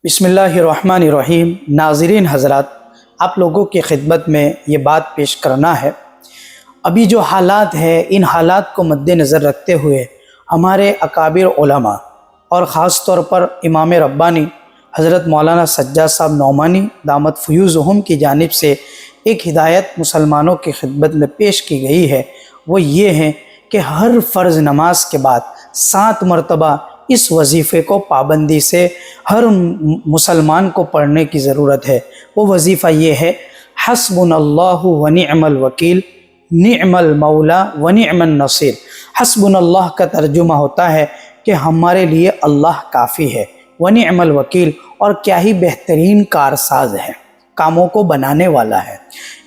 बिस्मिल्लाहिर्रहमानिर्रहीम। नाज़रीन हज़रात, आप लोगों की खिदमत में ये बात पेश करना है। अभी जो हालात है, इन हालात को मद्देनज़र रखते हुए हमारे अकाबिर उलमा और ख़ास तौर पर इमाम रब्बानी हज़रत मौलाना सज्जाद साहब नौमानी दामत फ़यूज़हुम की जानिब से एक हिदायत मुसलमानों की खिदमत में पेश की गई है। वो ये है कि हर फ़र्ज़ नमाज के बाद 7 मरतबा इस वजीफ़े को पाबंदी से हर मुसलमान को पढ़ने की ज़रूरत है। वो वजीफ़ा ये है, हस्बुनल्लाहु व निअमल वकील, निअमल मौला व निअमन नसीर। हस्बुनल्लाह का तर्जुमा होता है कि हमारे लिए अल्लाह काफ़ी है, व निअमल वकील, और क्या ही बेहतरीन कारसाज है, कामों को बनाने वाला है।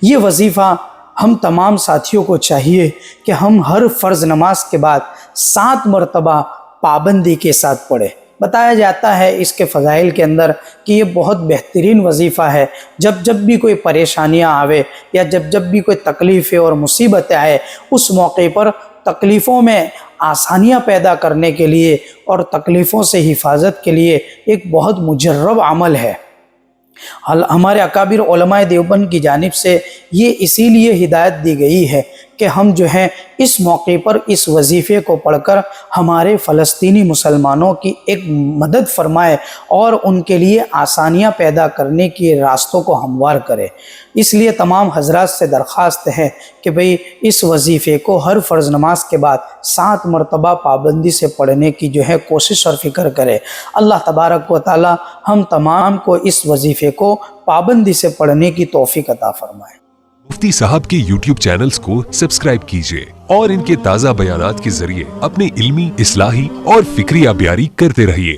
ये वजीफ़ा हम तमाम साथियों को चाहिए कि हम हर फ़र्ज़ नमाज के बाद 7 मरतबा पाबंदी के साथ पढ़े। बताया जाता है इसके फ़ज़ाइल के अंदर कि ये बहुत बेहतरीन वजीफ़ा है। जब जब भी कोई परेशानियां आवे या जब जब भी कोई तकलीफ़ें और मुसीबतें आए, उस मौके पर तकलीफ़ों में आसानियां पैदा करने के लिए और तकलीफ़ों से हिफाजत के लिए एक बहुत मुजर्रब अमल है। हमारे अकाबिर उलमाए देवबंद की जानिब से ये इसीलिए हिदायत दी गई है कि हम जो हैं इस मौके पर इस वजीफ़े को पढ़कर हमारे फ़लस्तीनी मुसलमानों की एक मदद फरमाए और उनके लिए आसानियां पैदा करने के रास्तों को हमवार करें। इसलिए तमाम हजरात से दरख्वास्त है कि भाई इस वजीफ़े को हर फ़र्ज़ नमाज के बाद 7 मरतबा पाबंदी से पढ़ने की जो है कोशिश और फ़िक्र करें। अल्लाह तबारक व तआला हम तमाम को इस वजीफ़े को पाबंदी से पढ़ने की तौफीक अता फरमाए। मुफ्ती साहब के YouTube चैनल्स को सब्सक्राइब कीजिए और इनके ताज़ा बयानात के जरिए अपने इल्मी, इस्लाही और फिक्री अबियारी करते रहिए।